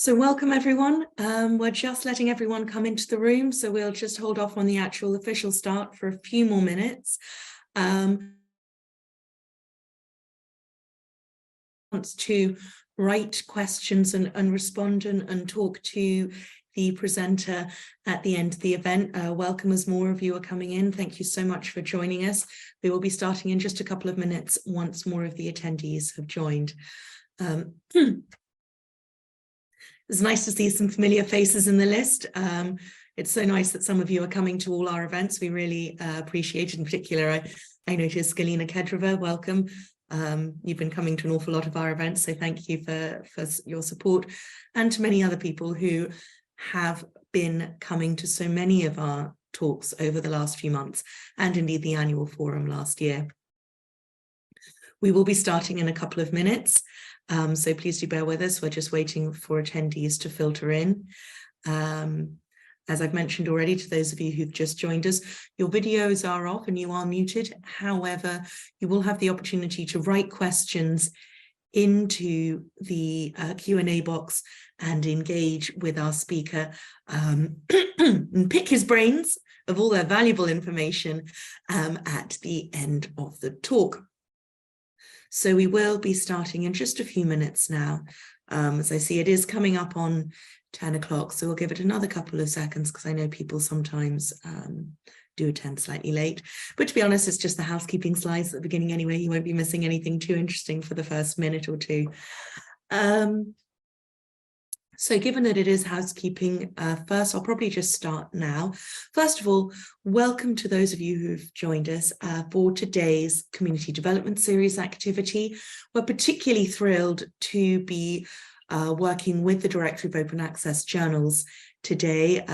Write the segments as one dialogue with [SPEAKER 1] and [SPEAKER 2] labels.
[SPEAKER 1] So welcome everyone. We're just letting everyone come into the room, so we'll just hold off on the actual official start for a few more minutes. Wants to write questions and respond and talk to the presenter at the end of the event. Welcome as more of you are coming in. Thank you so much for joining us. We will be starting in just a couple of minutes once more of the attendees have joined. It's nice to see some familiar faces in the list. It's so nice that some of you are coming to all our events. We really appreciate it. In particular, I noticed Galina Kedrova, welcome. You've been coming to an awful lot of our events, so thank you for your support, and to many other people who have been coming to so many of our talks over the last few months, and indeed the annual forum last year. We will be starting in a couple of minutes. So please do bear with us. We're just waiting for attendees to filter in. As I've mentioned already, to those of you who've just joined us, your videos are off and you are muted. However, you will have the opportunity to write questions into the Q&A box and engage with our speaker and pick his brains of all their valuable information at the end of the talk. So we will be starting in just a few minutes now. As I see, it is coming up on 10 o'clock, so we'll give it another couple of seconds because I know people sometimes do attend slightly late. But to be honest, it's just the housekeeping slides at the beginning anyway. You won't be missing anything too interesting for the first minute or two. So given that it is housekeeping, first, I'll probably just start now. First of all, welcome to those of you who've joined us for today's Community Development Series activity. We're particularly thrilled to be working with the Directory of Open Access Journals today.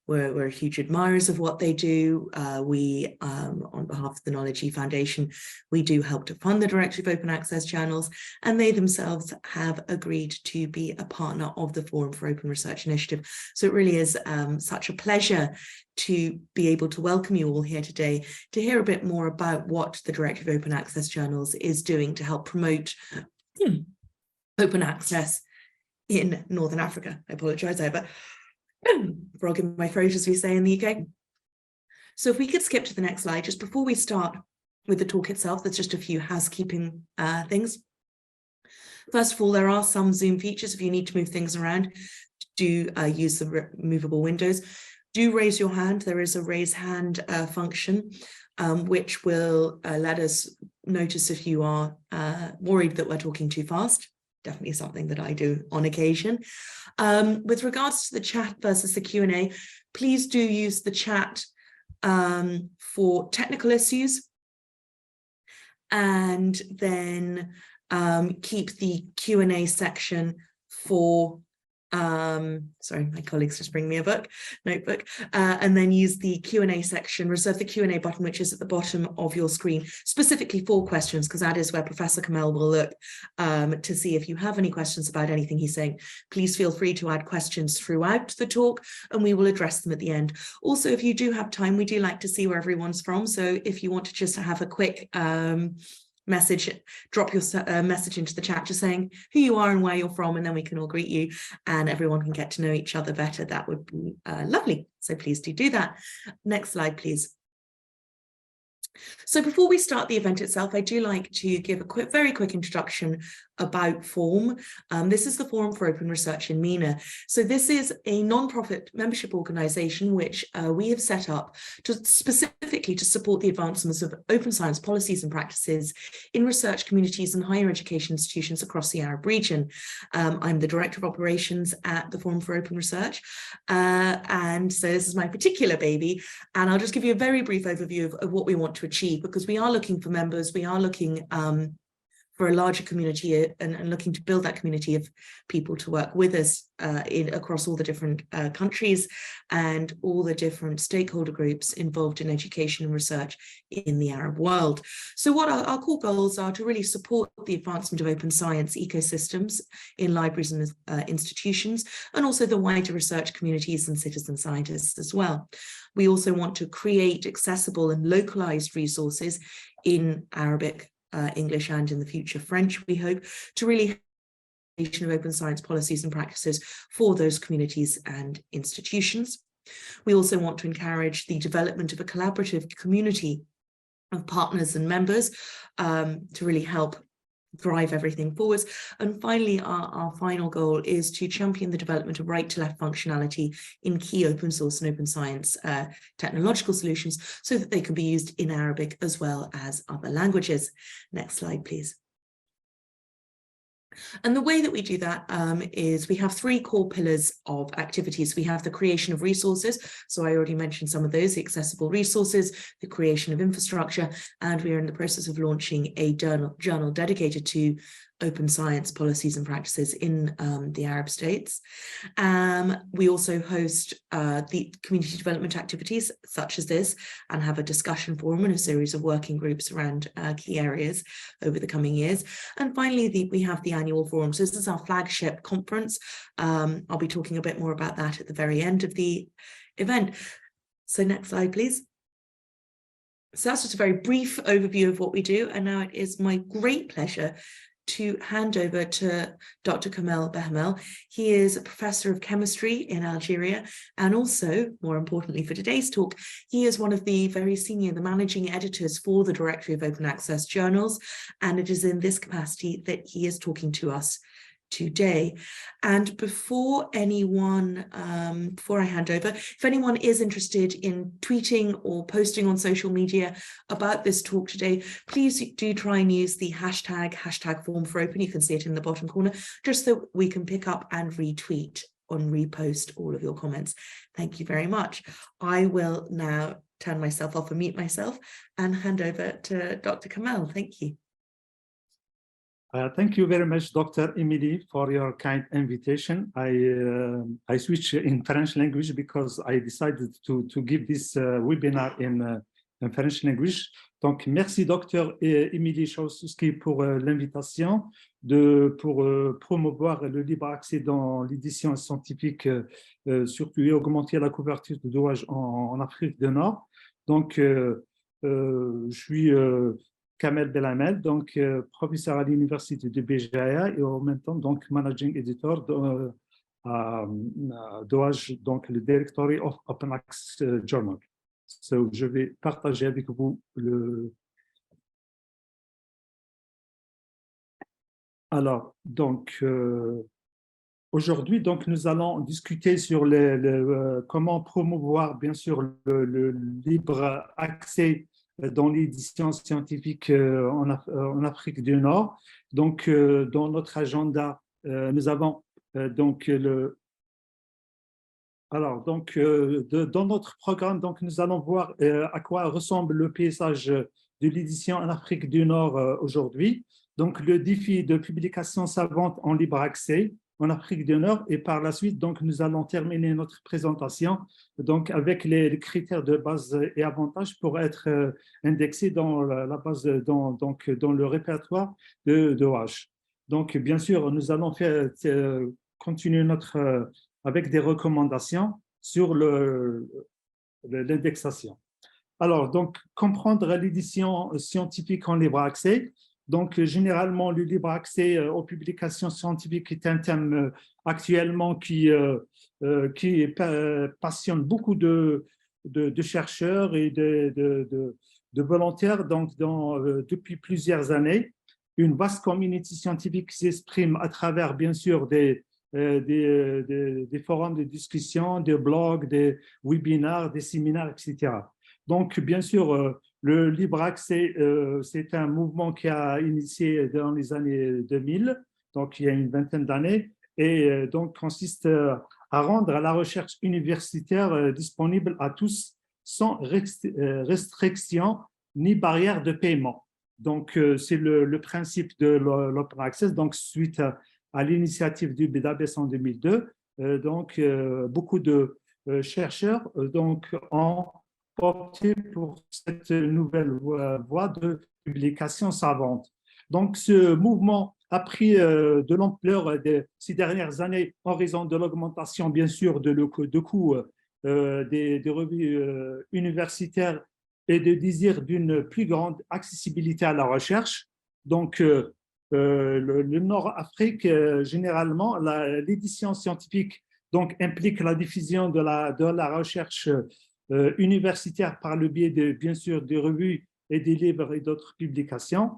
[SPEAKER 1] We're huge admirers of what they do. We, on behalf of the Knowledge E Foundation, we do help to fund the Directory of Open Access Journals, and they themselves have agreed to be a partner of the Forum for Open Research Initiative. So it really is such a pleasure to be able to welcome you all here today to hear a bit more about what the Directory of Open Access Journals is doing to help promote open access in Northern Africa. I apologise, I have a frog in my throat, as we say in the UK. So if we could skip to the next slide, just before we start with the talk itself, there's just a few housekeeping things. First of all, there are some Zoom features. If you need to move things around, do use the movable windows. Do raise your hand. There is a raise hand function, which will let us notice if you are worried that we're talking too fast. Definitely something that I do on occasion. With regards to the chat versus the Q&A, please do use the chat for technical issues, and then keep the Q&A section for sorry, my colleagues just bring me a notebook, and then use the Q&A section, reserve the Q&A button, which is at the bottom of your screen, specifically for questions, because that is where Professor Kamel will look to see if you have any questions about anything he's saying. Please feel free to add questions throughout the talk, and we will address them at the end. Also, if you do have time, we do like to see where everyone's from. So if you want to just have a quick message, drop your message into the chat just saying who you are and where you're from, and then we can all greet you and everyone can get to know each other better. That would be lovely. So please do that. Next slide, please. So before we start the event itself, I do like to give a very quick introduction about FORM. This is the Forum for Open Research in MENA. So this is a non-profit membership organisation which we have set up specifically to support the advancements of open science policies and practices in research communities and higher education institutions across the Arab region. I'm the Director of Operations at the Forum for Open Research, and so this is my particular baby, and I'll just give you a very brief overview of what we want to achieve, because we are looking for members, we are looking for a larger community and looking to build that community of people to work with us across all the different countries and all the different stakeholder groups involved in education and research in the Arab world. So what our core goals are to really support the advancement of open science ecosystems in libraries and institutions, and also the wider research communities and citizen scientists as well. We also want to create accessible and localized resources in Arabic, English, and in the future French, we hope, to really of open science policies and practices for those communities and institutions. We also want to encourage the development of a collaborative community of partners and members to really help drive everything forwards. And finally, our final goal is to champion the development of right-to-left functionality in key open source and open science technological solutions so that they can be used in Arabic as well as other languages. Next slide, please. And the way that we do that is we have three core pillars of activities. We have the creation of resources. So I already mentioned some of those, the accessible resources, the creation of infrastructure, and we are in the process of launching a journal dedicated to open science policies and practices in the Arab states. We also host the community development activities such as this and have a discussion forum and a series of working groups around key areas over the coming years. And finally, we have the annual forum. So this is our flagship conference. I'll be talking a bit more about that at the very end of the event. So next slide, please. So that's just a very brief overview of what we do. And now it is my great pleasure to hand over to Dr. Kamel Behmel. He is a professor of chemistry in Algeria, and also, more importantly for today's talk, he is one of the very senior, the managing editors for the Directory of Open Access Journals, and it is in this capacity that he is talking to us today. And before I hand over, if anyone is interested in tweeting or posting on social media about this talk today, please do try and use the hashtag Forum for Open. You can see it in the bottom corner, just so we can pick up and retweet and repost all of your comments. Thank you very much. I will now turn myself off and mute myself and hand over to Dr. Kamel. Thank you.
[SPEAKER 2] Thank you very much, Dr. Emily, for your kind invitation. I switched in French language because I decided to give this webinar in French language. Donc, merci, Dr. Emily Chaussky, pour l'invitation pour promouvoir le libre accès dans l'édition scientifique, surtout et augmenter la couverture de d'ouvrage en Afrique du Nord. Donc, je suis Kamel Belhamel, donc professeur à l'université de Béjaïa et en même temps donc managing editor à DOAJ, donc le Directory of Open Access Journal. So, je vais partager avec vous le. Alors, donc aujourd'hui, donc nous allons discuter sur comment promouvoir bien sûr le libre accès dans l'édition scientifique en Afrique du Nord. Donc, dans notre agenda, nous avons donc dans notre programme, donc nous allons voir à quoi ressemble le paysage de l'édition en Afrique du Nord aujourd'hui. Donc, le défi de publication savante en libre accès en Afrique du Nord, et par la suite, donc, nous allons terminer notre présentation donc, avec les critères de base et avantages pour être indexés dans la base, dans le répertoire de OH. Donc, bien sûr, nous allons continuer avec des recommandations sur l'indexation. Alors, donc, comprendre l'édition scientifique en libre accès. Donc, généralement, le libre accès aux publications scientifiques est un thème actuellement qui passionne beaucoup de chercheurs et de volontaires donc, depuis plusieurs années. Une vaste communauté scientifique s'exprime à travers, bien sûr, des forums de discussion, des blogs, des webinaires, des séminaires, etc. Donc, bien sûr, le libre accès, c'est un mouvement qui a initié dans les années 2000, donc il y a une vingtaine d'années, et donc consiste à rendre la recherche universitaire disponible à tous sans restriction ni barrière de paiement. Donc, c'est le principe de l'open access, donc suite à l'initiative du BDABES en 2002, donc beaucoup de chercheurs ont opté pour cette nouvelle voie de publication savante. Donc, ce mouvement a pris de l'ampleur ces dernières années en raison de l'augmentation, bien sûr, de coûts des revues universitaires et de désir d'une plus grande accessibilité à la recherche. Donc, le Nord-Afrique, généralement, l'édition scientifique donc, implique la diffusion de la recherche universitaire par le biais, bien sûr, des revues et des livres et d'autres publications.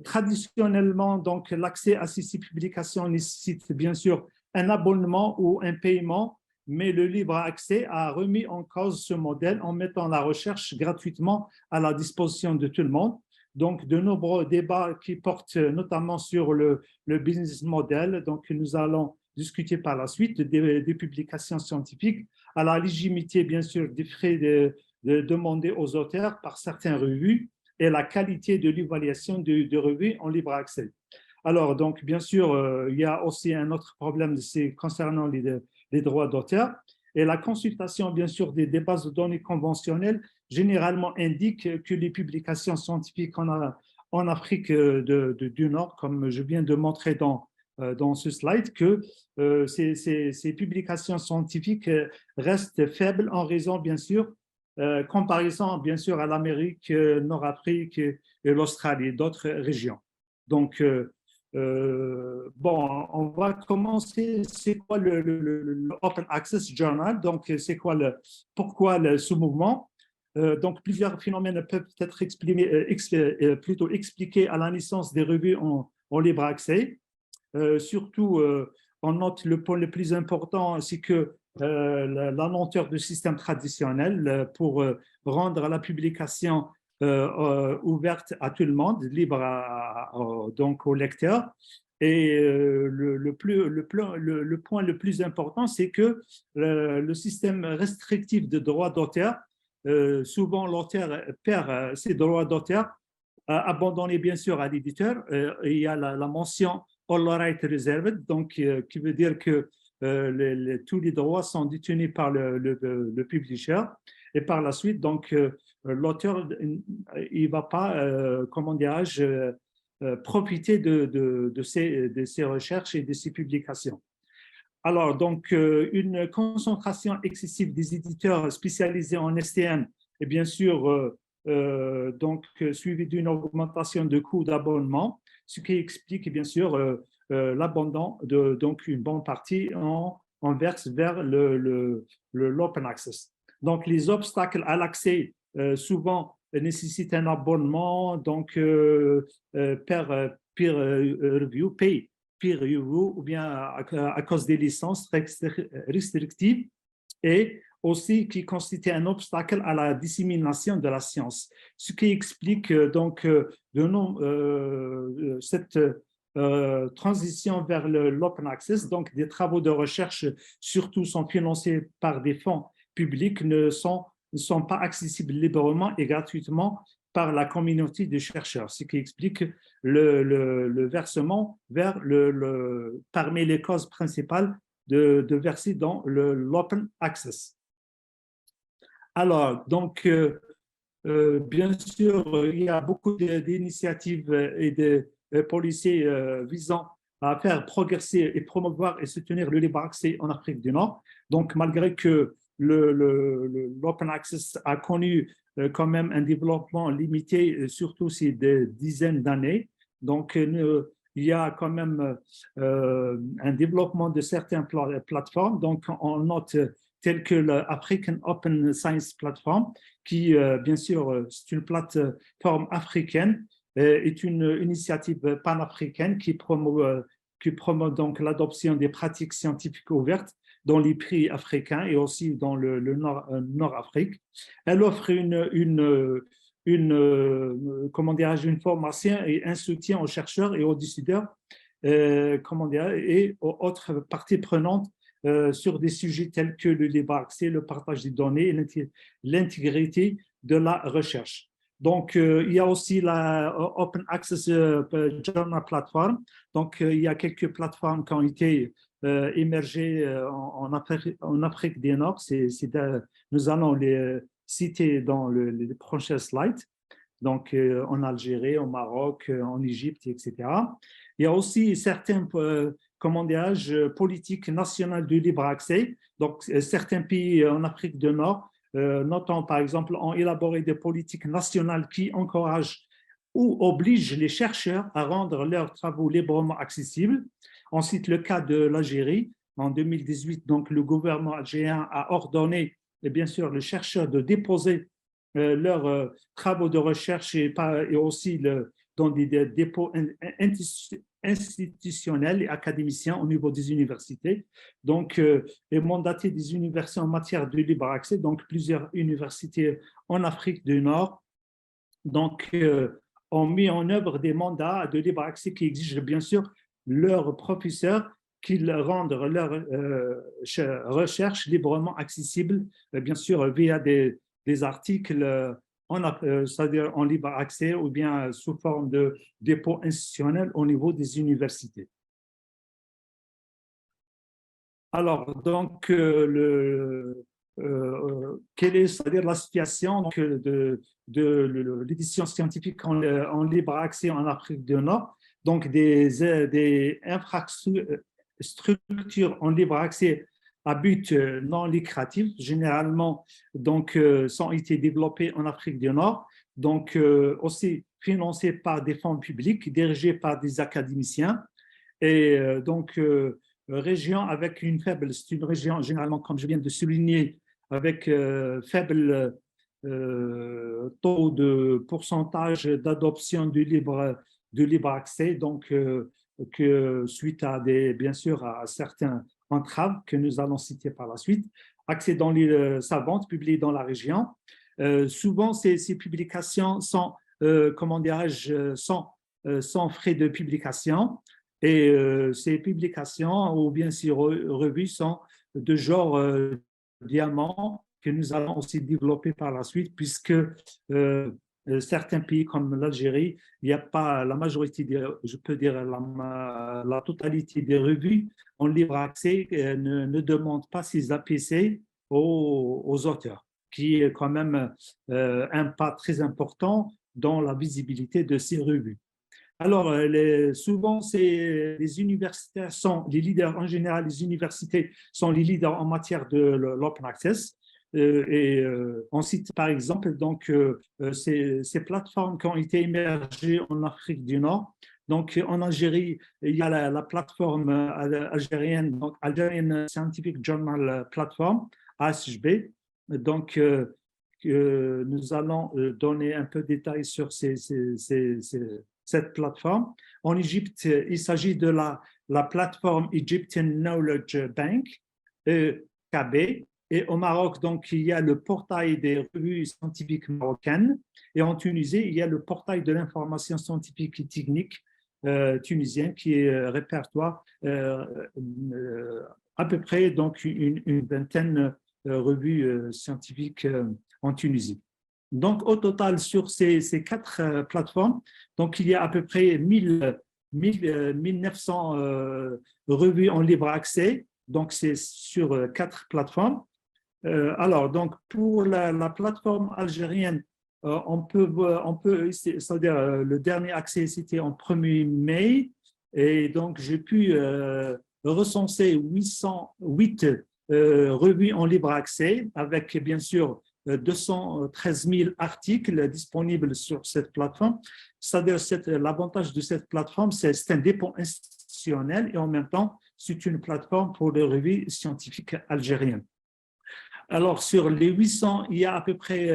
[SPEAKER 2] Traditionnellement, donc, l'accès à ces publications nécessite bien sûr un abonnement ou un paiement, mais le libre accès a remis en cause ce modèle en mettant la recherche gratuitement à la disposition de tout le monde. Donc, de nombreux débats qui portent notamment sur le business model. Donc, nous allons discuter par la suite des publications scientifiques, à la légitimité, bien sûr, des frais demandés aux auteurs par certaines revues et la qualité de l'évaluation de revues en libre accès. Alors, donc, bien sûr, il y a aussi un autre problème concernant les droits d'auteur. Et la consultation, bien sûr, des bases de données conventionnelles généralement indique que les publications scientifiques en Afrique du Nord, comme je viens de montrer dans ce slide, que ces publications scientifiques restent faibles en raison, bien sûr, comparaison, bien sûr, à l'Amérique, Nord-Afrique et l'Australie et d'autres régions. Donc, bon, on va commencer. C'est quoi le Open Access Journal? Donc, c'est quoi pourquoi ce mouvement? Donc, plusieurs phénomènes peuvent être plutôt expliqués à la naissance des revues en libre accès. Surtout, on note le point le plus important, c'est que la lenteur du système traditionnel pour rendre la publication ouverte à tout le monde, libre donc aux lecteurs. Et le point le plus important, c'est que le système restrictif de droits d'auteur, souvent l'auteur perd ses droits d'auteur, abandonnés bien sûr à l'éditeur. Il y a la mention All Rights Reserved, donc qui veut dire que tous les droits sont détenus par le publisher. Et par la suite, donc, l'auteur, il ne va pas, comment dirais-je, profiter de ces recherches et de ces publications. Alors, donc, une concentration excessive des éditeurs spécialisés en STM est bien sûr donc, suivie d'une augmentation de coûts d'abonnement, ce qui explique bien sûr l'abandon de donc une bonne partie en verse vers l'open access. Donc, les obstacles à l'accès souvent nécessitent un abonnement, donc peer review, ou bien à cause des licences restrictives, et aussi qui constitue un obstacle à la dissémination de la science, ce qui explique donc cette transition vers l'open access. Donc, des travaux de recherche, surtout, sont financés par des fonds publics, ne sont pas accessibles librement et gratuitement par la communauté de chercheurs, ce qui explique le versement vers parmi les causes principales de verser dans l'open access. Alors, donc, bien sûr, il y a beaucoup d'initiatives et de policiers visant à faire progresser et promouvoir et soutenir le libre accès en Afrique du Nord. Donc, malgré que l'open access a connu quand même un développement limité, surtout ces dizaines d'années. Donc, il y a quand même un développement de certaines plateformes. Donc, on note telles que l'African Open Science Platform, qui, bien sûr, c'est une plateforme africaine, est une initiative panafricaine qui promeut donc l'adoption des pratiques scientifiques ouvertes dans les pays africains et aussi dans le Nord-Afrique. Elle offre comment dirais-je, une formation et un soutien aux chercheurs et aux décideurs, comment dire, et aux autres parties prenantes sur des sujets tels que le libre accès, le partage des données et l'intégrité de la recherche. Donc, il y a aussi la Open Access Journal Platform. Donc, il y a quelques plateformes qui ont été émergées en Afrique du Nord. Nous allons les citer dans les prochains slides. Donc, en Algérie, au Maroc, en Égypte, etc. Il y a aussi certains, comment dirais-je, politiques nationales du libre accès. Donc, certains pays en Afrique du Nord, notons par exemple, ont élaboré des politiques nationales qui encouragent ou oblige les chercheurs à rendre leurs travaux librement accessibles. Ensuite, le cas de l'Algérie. En 2018, donc, le gouvernement algérien a ordonné, et bien sûr, les chercheurs de déposer leurs travaux de recherche et aussi dans des dépôts institutionnels et académiciens au niveau des universités. Donc, et mandater des universités en matière de libre accès, donc plusieurs universités en Afrique du Nord, donc, ont mis en œuvre des mandats de libre accès qui exigent bien sûr leurs professeurs qu'ils rendent leurs recherches librement accessibles, bien sûr via des articles c'est-à-dire en libre accès ou bien sous forme de dépôt institutionnel au niveau des universités. Alors, donc, quelle est, c'est-à-dire la situation donc, de l'édition scientifique en libre accès en Afrique du Nord? Donc, des infrastructures en libre accès à but non lucratif, généralement, donc, sont été développées en Afrique du Nord, donc aussi financées par des fonds publics, dirigées par des académiciens, et donc région avec une faible, c'est une région généralement, comme je viens de souligner, avec faible taux de pourcentage d'adoption du libre accès, donc que suite à bien sûr à certains entraves que nous allons citer par la suite, accès dans les savantes publiées dans la région. Souvent, ces publications sont, comment dirais-je, sans frais de publication. Et ces publications ou bien ces revues sont de genre diamant que nous allons aussi développer par la suite puisque certains pays comme l'Algérie, il n'y a pas la majorité, je peux dire la totalité des revues en libre accès ne demandent pas ces APC aux auteurs, qui est quand même un pas très important dans la visibilité de ces revues. Alors, souvent, les universitaires sont les leaders, en général, les universités sont les leaders en matière de l'open access. On cite par exemple donc, ces plateformes qui ont été émergées en Afrique du Nord. Donc, en Algérie, il y a la plateforme algérienne, donc Algerian Scientific Journal Platform, ASHB. Donc, nous allons donner un peu de détails sur cette plateforme. En Égypte, il s'agit de la plateforme Egyptian Knowledge Bank, EKB. Et au Maroc, donc, il y a le portail des revues scientifiques marocaines. Et en Tunisie, il y a le portail de l'information scientifique et technique tunisien qui est répertoire à peu près donc, une vingtaine de revues scientifiques en Tunisie. Donc, au total, sur ces quatre plateformes, donc, il y a à peu près 1900 revues en libre accès. Donc, c'est sur quatre plateformes. Alors, donc, pour la plateforme algérienne, on peut c'est-à-dire le dernier accès, c'était en 1er mai. Et donc, j'ai pu recenser 808 revues en libre accès avec, bien sûr, 213 000 articles disponibles sur cette plateforme. C'est-à-dire l'avantage de cette plateforme, c'est un dépôt institutionnel et en même temps, c'est une plateforme pour les revues scientifiques algériennes. Alors, sur les 800, il y a à peu près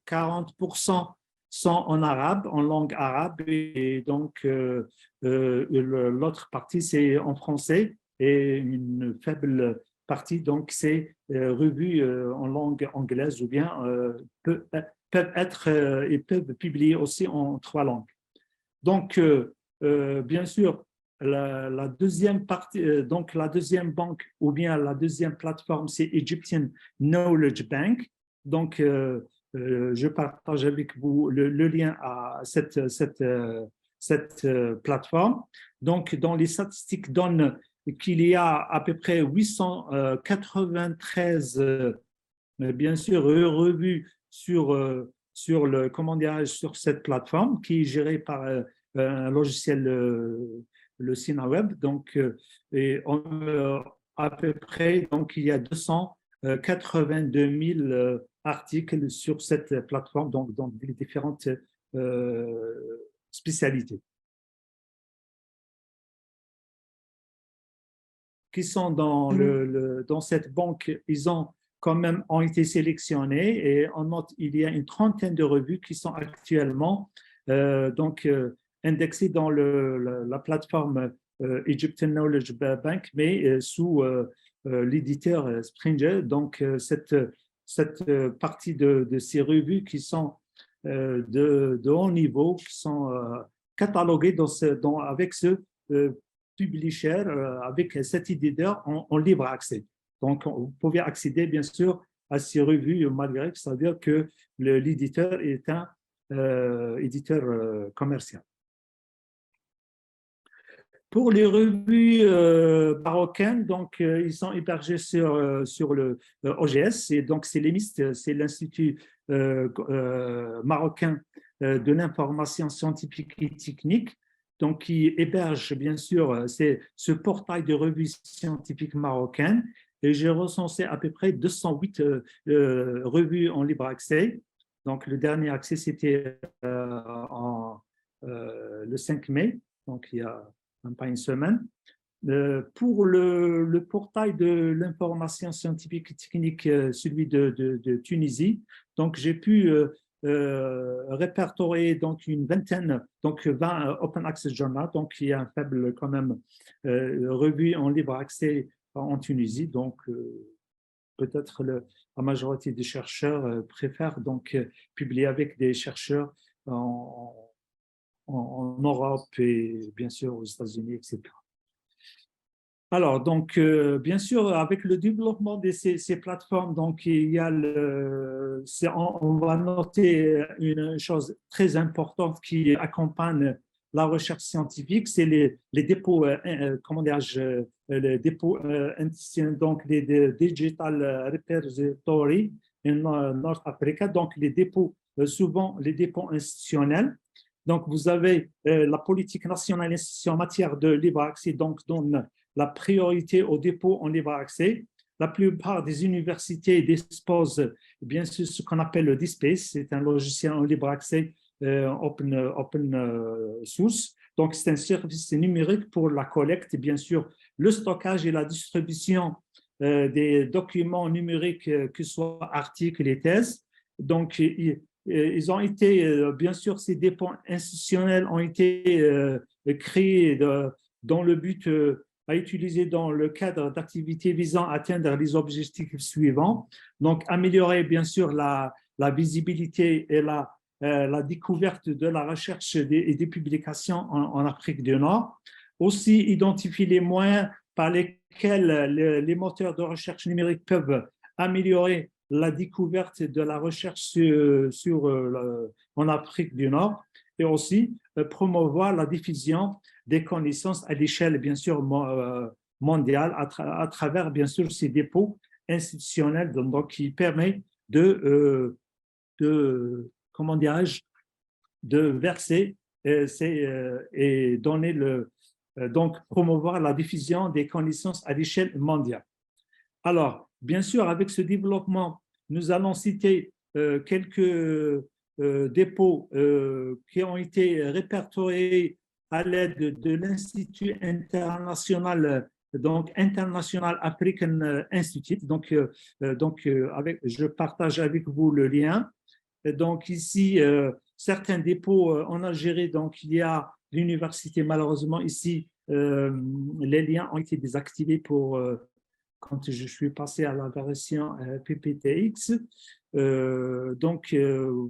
[SPEAKER 2] 40% sont en arabe, en langue arabe, et donc l'autre partie, c'est en français, et une faible partie, donc c'est revues en langue anglaise ou bien peuvent être et peuvent publier aussi en 3 langues. Donc, bien sûr, la deuxième partie, donc la deuxième banque ou bien la deuxième plateforme, c'est Egyptian Knowledge Bank. Donc, je partage avec vous le lien à cette plateforme. Donc, dans les statistiques donnent qu'il y a à peu près 893, bien sûr, revues sur sur cette plateforme qui est gérée par un logiciel, le SinaWeb. Donc, à peu près, donc, il y a 282 000 articles sur cette plateforme, donc dans les différentes spécialité. Qui sont dans cette banque, ils ont été sélectionnés et en note, il y a une trentaine de revues qui sont actuellement indexées dans la plateforme Egyptian Knowledge Bank, mais sous l'éditeur Springer. Donc, cette partie de ces revues qui sont de haut niveau, qui sont cataloguées avec ce publisher, avec cet éditeur en libre accès. Donc, vous pouvez accéder, bien sûr, à ces revues malgré, c'est-à-dire que l'éditeur est un éditeur commercial. Pour les revues marocaines, donc, ils sont hébergés sur le OGS, et donc c'est l'EMIST, c'est l'Institut marocain de l'information scientifique et technique, donc qui héberge bien sûr ce portail de revues scientifiques marocaines, et j'ai recensé à peu près 208 revues en libre accès. Donc le dernier accès c'était le 5 mai, donc il y a même pas une semaine. Pour le portail de l'information scientifique et technique, celui de Tunisie, donc j'ai pu répertorier donc une vingtaine, donc 20 Open Access Journal, donc il y a un faible quand même revue en libre accès en Tunisie, donc peut-être la majorité des chercheurs préfèrent donc publier avec des chercheurs en Europe et bien sûr aux États-Unis, etc. Alors, donc, bien sûr, avec le développement de ces plateformes, donc, il y a on va noter une chose très importante qui accompagne la recherche scientifique, c'est les dépôts, comment dirais-je, les dépôts donc les Digital Repository en North Africa, donc les dépôts, souvent les dépôts institutionnels. Donc, vous avez la politique nationale en matière de libre accès, donc donne la priorité aux dépôts en libre accès. La plupart des universités disposent bien sûr ce qu'on appelle le DSpace, c'est un logiciel en libre accès open source. Donc, c'est un service numérique pour la collecte, bien sûr, le stockage et la distribution des documents numériques, que ce soit articles et thèses. Donc, ils ont été, bien sûr, ces dépôts institutionnels ont été créés dans le but à utiliser dans le cadre d'activités visant à atteindre les objectifs suivants. Donc, améliorer, bien sûr, la visibilité et la découverte de la recherche et des publications en Afrique du Nord. Aussi, identifier les moyens par lesquels les moteurs de recherche numérique peuvent améliorer la découverte de la recherche en Afrique du Nord, et aussi promouvoir la diffusion des connaissances à l'échelle, bien sûr, mondiale, à travers, bien sûr, ces dépôts institutionnels, donc, qui permet comment dirais-je, de verser et donner donc promouvoir la diffusion des connaissances à l'échelle mondiale. Alors, bien sûr, avec ce développement, nous allons citer quelques dépôts qui ont été répertoriés à l'aide de l'Institut international, donc International African Institute. Donc, je partage avec vous le lien. Donc ici, certains dépôts en Algérie, donc il y a l'université, malheureusement ici, les liens ont été désactivés quand je suis passé à la version PPTX.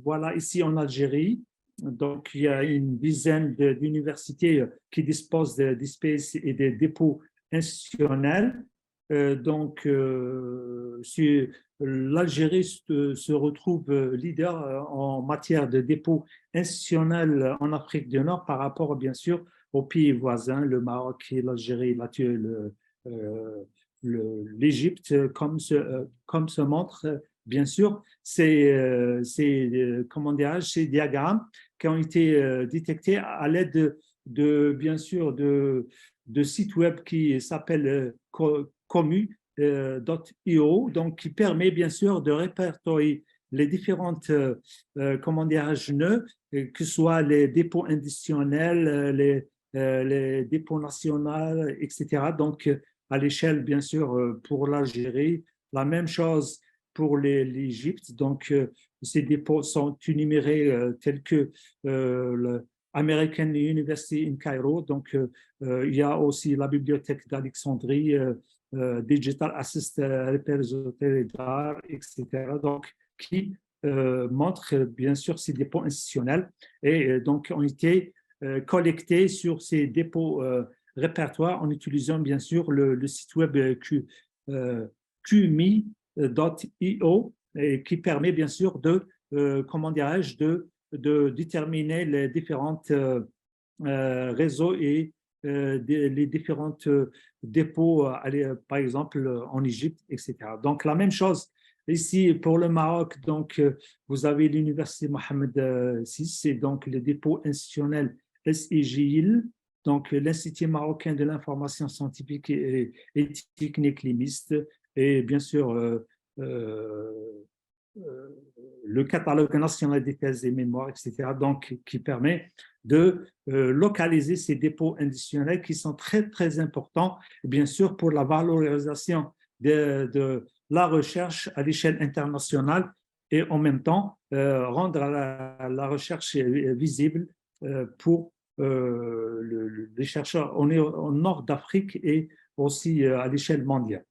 [SPEAKER 2] Voilà, ici en Algérie, donc il y a une dizaine d'universités qui disposent d'espèces et de dépôts institutionnels. L'Algérie se retrouve leader en matière de dépôts institutionnels en Afrique du Nord par rapport, bien sûr, aux pays voisins, le Maroc, l'Algérie, l'Égypte, comme se montre, bien sûr, ces diagrammes qui ont été détectés à l'aide bien sûr, de sites web qui s'appelle Comu.io, donc qui permet bien sûr de répertorier les différentes, comment dirais-je, nœuds, que ce soit les dépôts institutionnels, les dépôts nationaux, etc. Donc, à l'échelle, bien sûr, pour l'Algérie, la même chose pour l'Égypte. Donc, ces dépôts sont énumérés tels que l'American University in Cairo. Donc, il y a aussi la bibliothèque d'Alexandrie, Digital Assist Repository d'art, etc. Donc, qui montrent bien sûr ces dépôts institutionnels et donc ont été collectés sur ces dépôts répertoires en utilisant bien sûr le site web QMI.io et qui permet bien sûr de, comment dirais-je, de déterminer les différentes réseaux et les différentes dépôts, par exemple en Égypte, etc. Donc la même chose ici pour le Maroc. Donc vous avez l'université Mohamed VI, c'est donc le dépôt institutionnel SIGIL, donc l'Institut marocain de l'information scientifique et technique limiste, et bien sûr le catalogue national des thèses et mémoires, etc., donc qui permet de localiser ces dépôts institutionnels qui sont très, très importants, bien sûr, pour la valorisation de la recherche à l'échelle internationale et en même temps rendre la recherche visible pour les chercheurs au nord d'Afrique et aussi à l'échelle mondiale.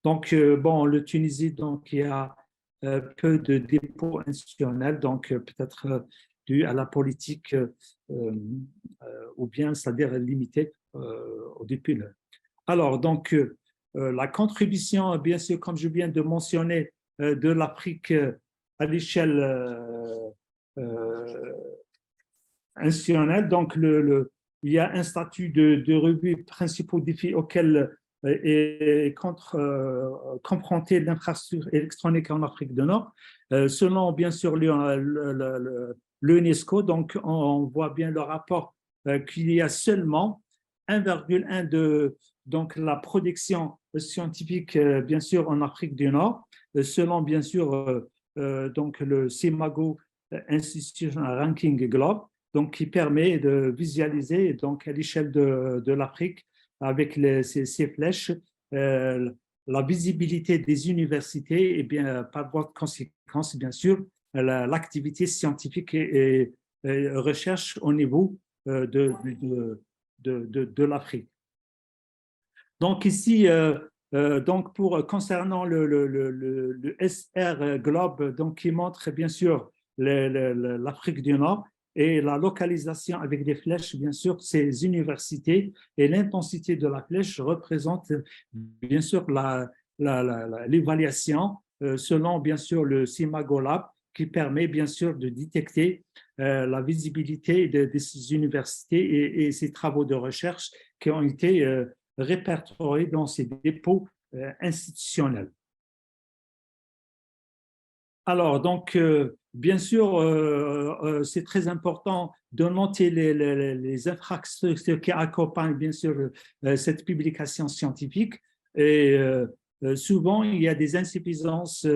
[SPEAKER 2] Donc, bon, le Tunisie, donc, il y a peu de dépôts institutionnels, donc peut-être dû à la politique ou bien, c'est-à-dire limitée au début. Alors, donc, la contribution, bien sûr, comme je viens de mentionner, de l'Afrique à l'échelle institutionnelle, donc il y a un statut de revue principaux défis auxquels est confrontée l'infrastructure électronique en Afrique du Nord. Selon, bien sûr, l'UNESCO, donc on voit bien le rapport qu'il y a seulement 1,1 de donc, la production scientifique, bien sûr, en Afrique du Nord, selon, bien sûr, donc le CIMAGO Institutional Ranking Globe, donc qui permet de visualiser donc, à l'échelle de l'Afrique avec ces flèches, la visibilité des universités et bien par voie de conséquence, bien sûr, l'activité scientifique et recherche au niveau de l'Afrique. Donc ici, donc concernant le SR Globe, donc qui montre bien sûr l'Afrique du Nord et la localisation avec des flèches, bien sûr, ces universités et l'intensité de la flèche représente bien sûr l'évaluation selon bien sûr le CIMAGO-Lab qui permet bien sûr de détecter la visibilité de ces universités et ces travaux de recherche qui ont été répertoriés dans ces dépôts institutionnels. Alors, donc, bien sûr, c'est très important de noter les infrastructures qui accompagnent, bien sûr, cette publication scientifique. Et souvent, il y a des insuffisances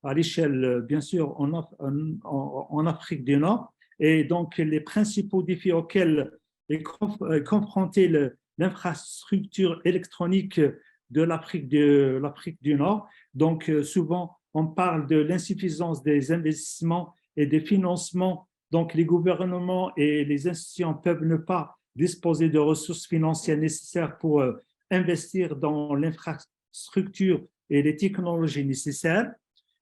[SPEAKER 2] à l'échelle, bien sûr, en Afrique du Nord. Et donc, les principaux défis auxquels est confrontée l'infrastructure électronique de l'Afrique du Nord. Donc, souvent, on parle de l'insuffisance des investissements et des financements. Donc, les gouvernements et les institutions peuvent ne pas disposer de ressources financières nécessaires pour investir dans l'infrastructure et les technologies nécessaires.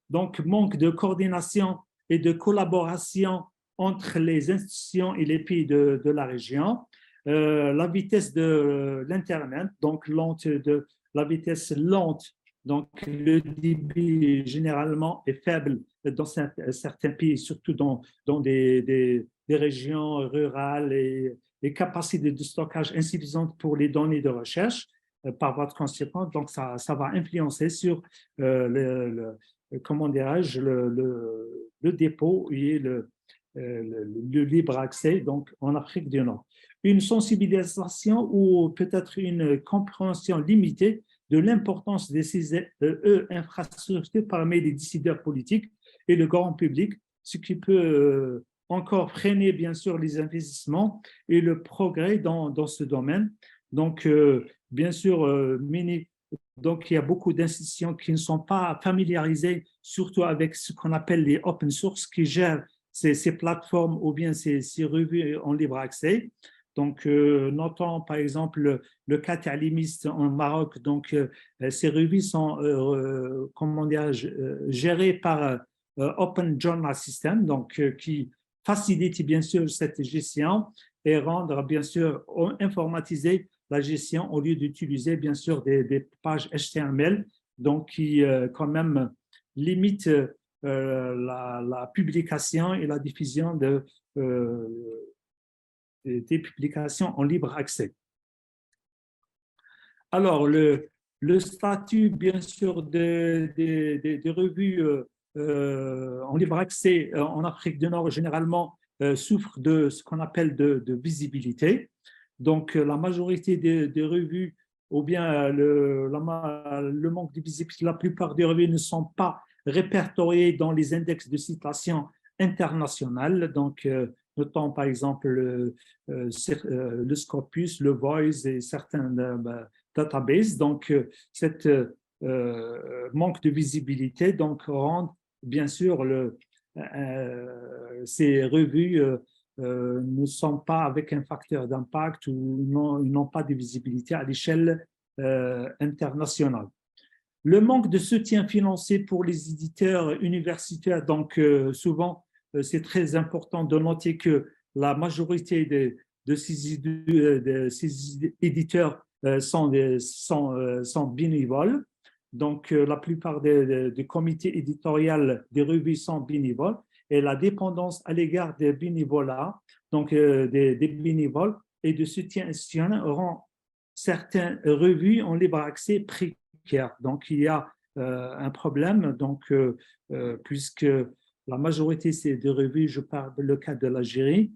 [SPEAKER 2] Donc, manque de coordination et de collaboration entre les institutions et les pays de la région. La vitesse de l'Internet, donc la vitesse lente. Donc, le débit généralement est faible dans certains pays, surtout dans des régions rurales et capacités de stockage insuffisantes pour les données de recherche par voie de conséquence. Donc, ça va influencer sur comment dirais-je, le dépôt et le libre accès donc, en Afrique du Nord. Une sensibilisation ou peut-être une compréhension limitée de l'importance de ces infrastructures parmi les décideurs politiques et le grand public, ce qui peut encore freiner bien sûr les investissements et le progrès dans ce domaine. Donc, bien sûr, donc, il y a beaucoup d'institutions qui ne sont pas familiarisées, surtout avec ce qu'on appelle les open source, qui gèrent ces plateformes ou bien ces revues en libre accès. Donc, notons par exemple le cas Taalimist en Maroc. Donc, ces revues sont comment dire, gérées par Open Journal System, donc qui facilite bien sûr cette gestion et rendre bien sûr informatiser la gestion au lieu d'utiliser bien sûr des pages HTML, donc qui quand même limite la publication et la diffusion des publications en libre accès. Alors, le statut, bien sûr, des revues en libre accès en Afrique du Nord, généralement, souffre de ce qu'on appelle de visibilité. Donc, la majorité des revues, ou bien le manque de visibilité, la plupart des revues ne sont pas répertoriées dans les index de citation internationales. Donc, notons par exemple le Scopus, le Voice et certains databases. Donc, cette manque de visibilité donc rend bien sûr ces revues ne sont pas avec un facteur d'impact ou n'ont pas de visibilité à l'échelle internationale. Le manque de soutien financier pour les éditeurs universitaires, donc souvent c'est très important de noter que la majorité de ces éditeurs sont bénévoles. Donc, la plupart des comités éditoriaux des revues sont bénévoles et la dépendance à l'égard des bénévolats, donc des bénévoles et de soutien institutionnel rend certaines revues en libre accès précaires. Donc, il y a un problème, donc, puisque la majorité de revues, je parle le cas de l'Algérie,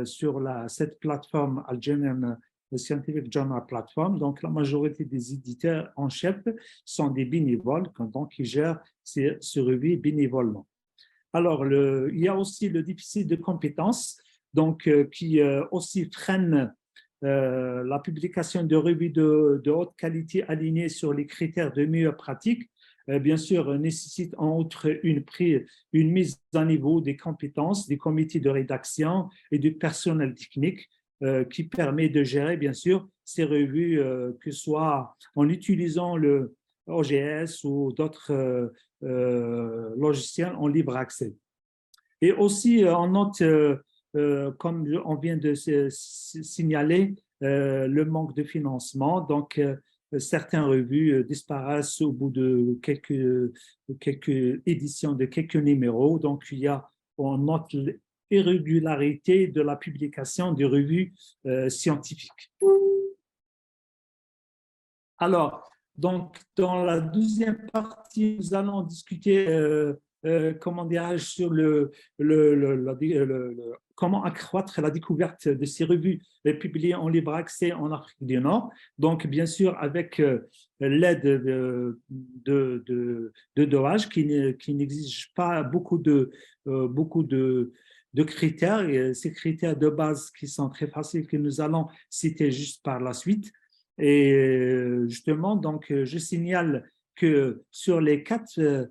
[SPEAKER 2] sur cette plateforme Algerian Scientific Journal Platform. Donc, la majorité des éditeurs en chef sont des bénévoles, donc ils gèrent ces revues bénévolement. Alors, il y a aussi le déficit de compétences, donc, qui aussi freine la publication de revues de haute qualité alignées sur les critères de meilleure pratique. Bien sûr, nécessite en outre une mise à niveau des compétences des comités de rédaction et du personnel technique qui permet de gérer, bien sûr, ces revues, que ce soit en utilisant le OGS ou d'autres logiciels en libre accès. Et aussi, on note, comme on vient de signaler, le manque de financement. Donc, certaines revues disparaissent au bout de quelques éditions, de quelques numéros. Donc, on note l'irrégularité de la publication des revues scientifiques. Alors, donc, dans la deuxième partie, nous allons discuter comment dirais-je, sur comment accroître la découverte de ces revues publiées en libre accès en Afrique du Nord. Donc, bien sûr, avec l'aide de DOAJ qui n'exige pas beaucoup de critères, et ces critères de base qui sont très faciles, que nous allons citer juste par la suite. Et justement, donc, je signale que sur les 4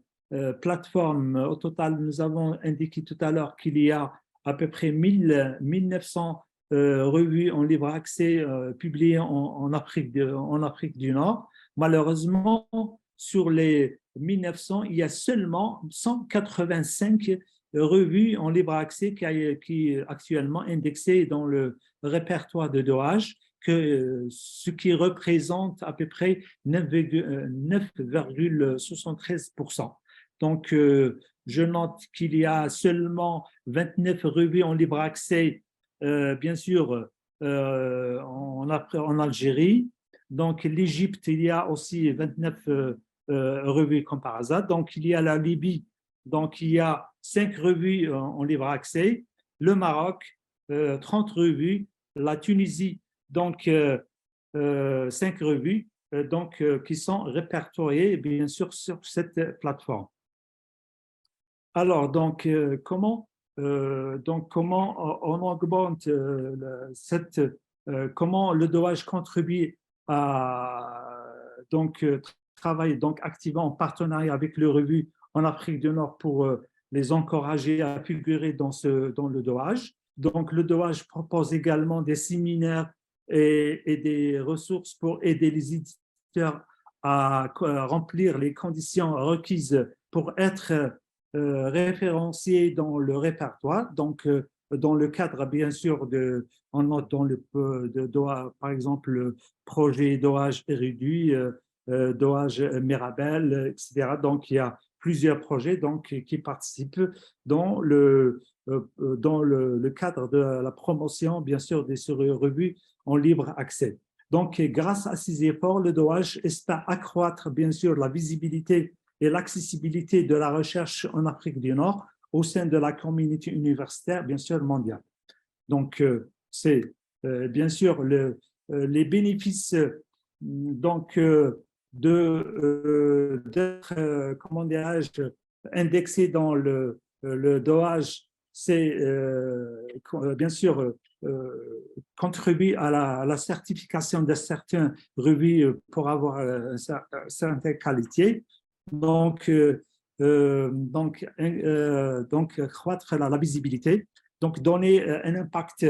[SPEAKER 2] plateformes, au total, nous avons indiqué tout à l'heure qu'il y a à peu près 1900 revues en libre accès publiées en Afrique du Nord. Malheureusement, sur les 1900, il y a seulement 185 revues en libre accès qui est actuellement indexées dans le répertoire de DOAJ, ce qui représente à peu près 9,73%. Donc, je note qu'il y a seulement 29 revues en libre accès, bien sûr, en Algérie. Donc, l'Égypte, il y a aussi 29 revues comme par hasard. Donc, il y a la Libye, donc il y a 5 revues en libre accès. Le Maroc, 30 revues. La Tunisie, donc 5 revues donc, qui sont répertoriées, bien sûr, sur cette plateforme. Alors, comment on augmente comment le DOAJ contribue à travailler activement en partenariat avec les revues en Afrique du Nord pour les encourager à figurer dans le DOAJ. Donc, le DOAJ propose également des séminaires et des ressources pour aider les éditeurs à remplir les conditions requises pour être référenciés dans le répertoire. Donc, dans le cadre, bien sûr, on note dans par exemple, le projet DOAJ Érudit, DOAJ Mirabel, etc. Donc, il y a plusieurs projets qui participent dans le cadre de la promotion, bien sûr, des revues en libre accès. Donc, grâce à ces efforts, le DOAJ espère accroître, bien sûr, la visibilité et l'accessibilité de la recherche en Afrique du Nord au sein de la communauté universitaire, bien sûr, mondiale. Donc, c'est bien sûr les bénéfices d'être, comment dirais-je, indexé dans le DOAJ, c'est bien sûr contribuer à la certification de certaines revues pour avoir une certaine qualité. Donc, croître la visibilité, donc donner un impact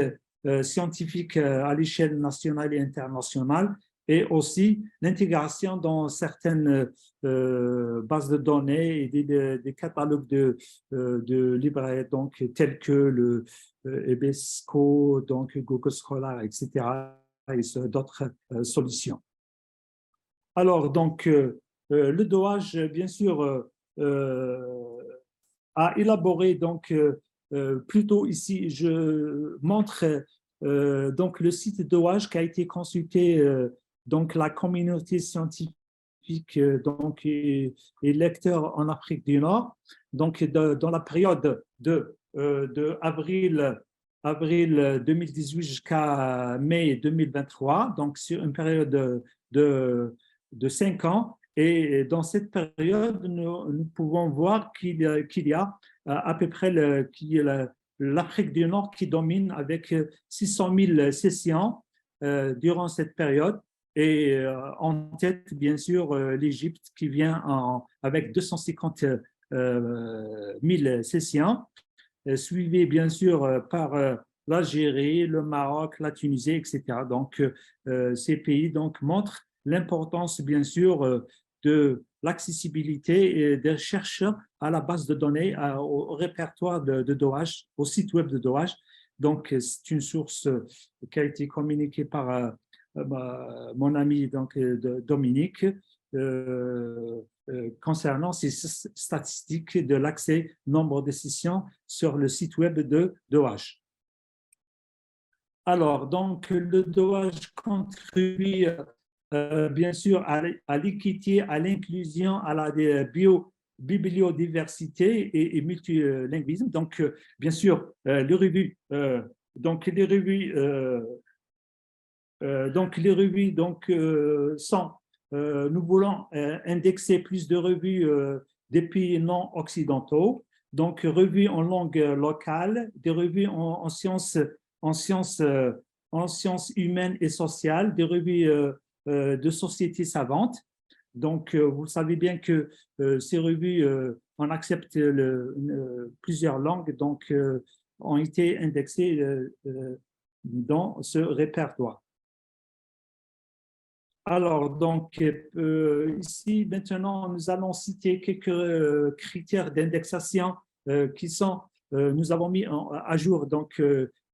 [SPEAKER 2] scientifique à l'échelle nationale et internationale, et aussi l'intégration dans certaines bases de données et des catalogues de librairies, tels que le EBSCO, donc Google Scholar, etc., et d'autres solutions. Alors, le DOAJ, bien sûr, a élaboré, plutôt ici, je montre le site DOAJ qui a été consulté, la communauté scientifique et lecteurs en Afrique du Nord, dans la période de avril 2018 jusqu'à mai 2023, donc sur une période de 5 ans. Et dans cette période, nous pouvons voir qu'il y a à peu près l'Afrique du Nord qui domine avec 600 000 sessions durant cette période. Et en tête, bien sûr, l'Égypte qui vient avec 250 000 sessions, suivi bien sûr par l'Algérie, le Maroc, la Tunisie, etc. Donc, ces pays montrent l'importance, bien sûr, de l'accessibilité des chercheurs à la base de données, au répertoire de DOAJ, au site web de DOAJ. Donc, c'est une source qui a été communiquée par mon ami Dominique concernant ces statistiques de l'accès nombre de sessions sur le site web de DOAJ. Alors, le DOAJ contribue bien sûr à l'équité, à l'inclusion, à la bibliodiversité et multilinguisme. Donc, bien sûr, les revues, sont, nous voulons indexer plus de revues des pays non occidentaux, donc revues en langue locale, des revues en sciences humaines et sociales, des revues de sociétés savantes. Donc, vous savez bien que ces revues, on accepte plusieurs langues, ont été indexées dans ce répertoire. Alors, ici, maintenant, nous allons citer quelques critères d'indexation qui sont, nous avons mis à jour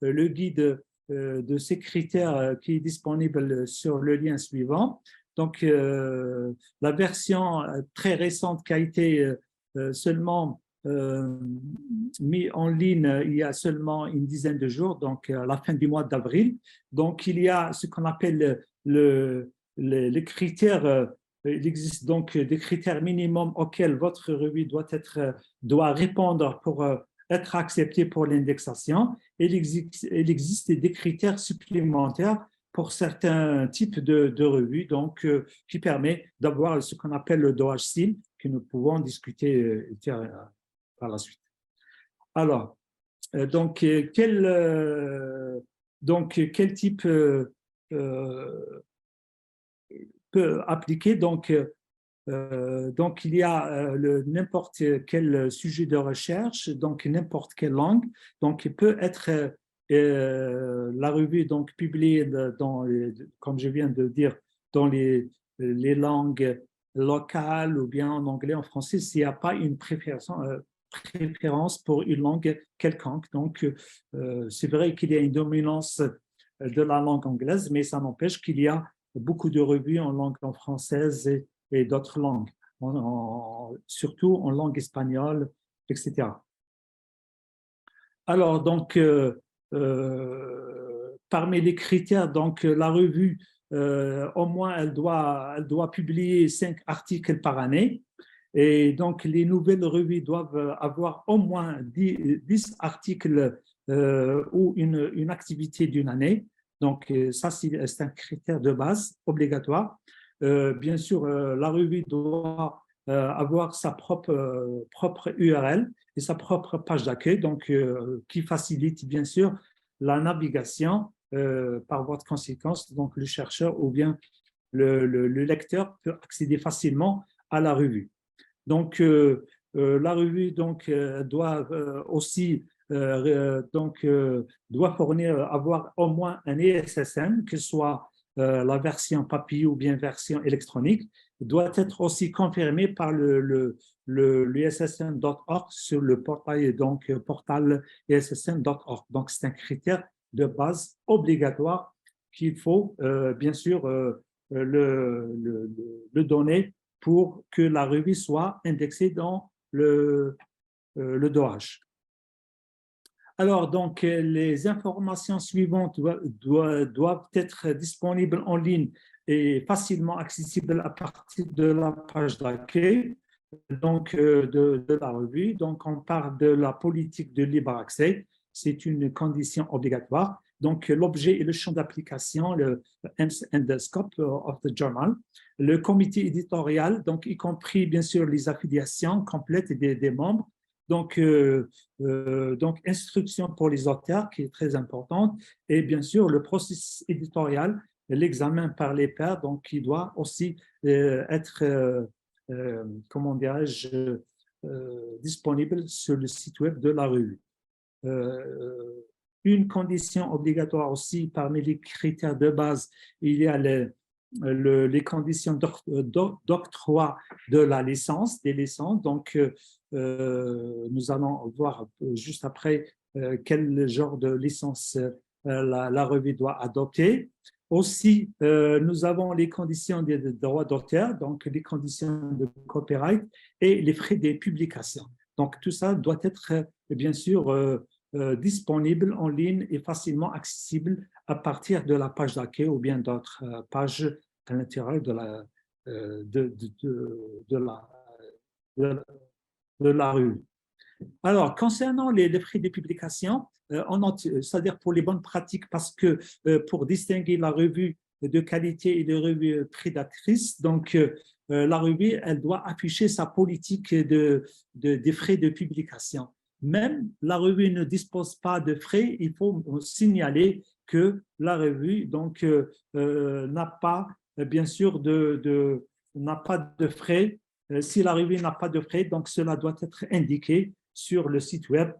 [SPEAKER 2] le guide de ces critères qui est disponible sur le lien suivant. Donc, la version très récente qui a été seulement mis en ligne il y a seulement une dizaine de jours, donc à la fin du mois d'avril. Donc, il y a ce qu'on appelle les critères, il existe donc des critères minimums auxquels votre revue doit répondre pour être acceptée pour l'indexation. Il existe des critères supplémentaires pour certains types de revues, qui permet d'avoir ce qu'on appelle le DOAJ Seal, que nous pouvons discuter par la suite. Alors, quel type peut appliquer donc il y a n'importe quel sujet de recherche, donc n'importe quelle langue, donc il peut être la revue donc publiée comme je viens de dire, dans les langues locales ou bien en anglais, en français, s'il n'y a pas une préférence pour une langue quelconque. Donc, c'est vrai qu'il y a une dominance de la langue anglaise, mais ça n'empêche qu'il y a beaucoup de revues en langue française et d'autres langues, surtout en langue espagnole, etc. Alors, donc, parmi les critères, donc, la revue, au moins, elle doit publier 5 articles par année. Et donc, les nouvelles revues doivent avoir au moins 10 articles ou une activité d'une année. Donc, ça, c'est un critère de base obligatoire. Bien sûr, la revue doit avoir sa propre URL et sa propre page d'accueil, donc qui facilite bien sûr la navigation par voie de conséquence. Donc, le chercheur ou bien le lecteur peut accéder facilement à la revue. Donc, la revue donc, doit aussi doit fournir, avoir au moins un ISSN, que ce soit la version papier ou bien version électronique, doit être aussi confirmé par l'ISSN.org sur le portail, donc portal ISSN.org. Donc, c'est un critère de base obligatoire qu'il faut bien sûr le donner pour que la revue soit indexée dans le DOAJ. Alors, donc, les informations suivantes doivent être disponibles en ligne et facilement accessibles à partir de la page d'accueil donc, de la revue. Donc, on parle de la politique de libre accès. C'est une condition obligatoire. Donc, l'objet et le champ d'application, le aims and the scope of the journal, le comité éditorial, donc y compris bien sûr les affiliations complètes des membres, donc instruction pour les auteurs qui est très importante, et bien sûr le processus éditorial, l'examen par les pairs, donc qui doit aussi être comment dirais-je disponible sur le site web de la revue. Une condition obligatoire aussi parmi les critères de base, il y a les conditions d'octroi de la licence, des licences. Donc, nous allons voir juste après quel genre de licence la revue doit adopter. Aussi, nous avons les conditions des droits d'auteur, donc les conditions de copyright et les frais des publications. Donc, tout ça doit être, bien sûr, disponible en ligne et facilement accessible à partir de la page d'accueil ou bien d'autres pages à l'intérieur de la revue. Alors, concernant les frais de publication, c'est-à-dire pour les bonnes pratiques, parce que pour distinguer la revue de qualité et les revues prédatrices, donc la revue, elle doit afficher sa politique des frais de publication. Même la revue ne dispose pas de frais, il faut signaler que la revue donc n'a pas, bien sûr, n'a pas de frais. Si la revue n'a pas de frais, donc cela doit être indiqué sur le site web,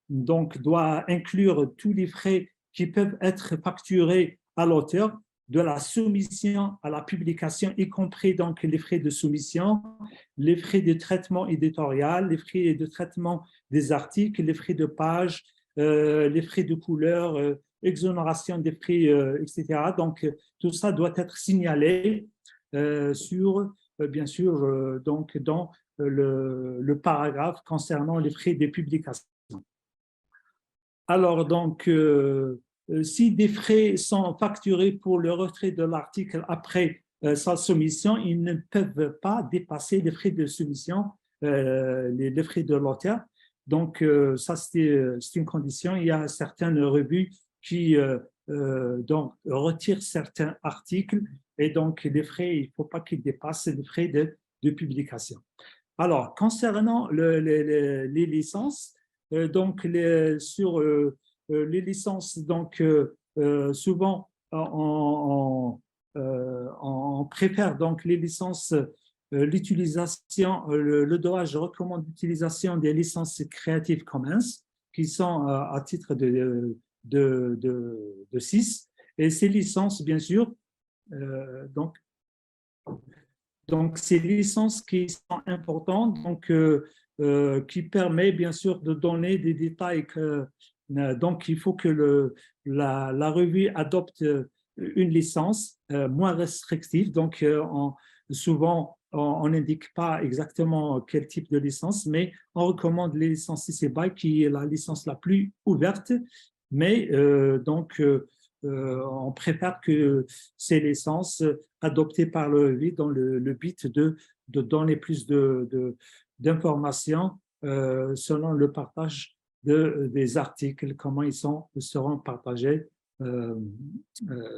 [SPEAKER 2] donc doit inclure tous les frais qui peuvent être facturés à l'auteur, de la soumission à la publication, y compris donc les frais de soumission, les frais de traitement éditorial, les frais de traitement des articles, les frais de page, les frais de couleur, exonération des frais, etc. Donc, tout ça doit être signalé sur, bien sûr, donc dans le paragraphe concernant les frais de publication. Alors, donc, si des frais sont facturés pour le retrait de l'article après sa soumission, ils ne peuvent pas dépasser les frais de soumission, les frais de l'auteur. Donc, ça, c'est une condition. Il y a certaines revues qui donc, retirent certains articles et donc les frais, il ne faut pas qu'ils dépassent les frais de publication. Alors, concernant les licences, donc sur les licences, donc souvent on préfère donc les licences, l'utilisation, le DOA, je recommande l'utilisation des licences Creative Commons qui sont à titre de 6. Et ces licences, bien sûr, donc ces licences qui sont importantes, donc, qui permet bien sûr de donner des détails. Donc, il faut que la revue adopte une licence moins restrictive. Donc, souvent, on n'indique pas exactement quel type de licence, mais on recommande les licences CC BY qui est la licence la plus ouverte. Mais on préfère que ces licences adoptées par le REVI dans le but de donner plus d'informations selon le partage des articles, comment ils seront partagés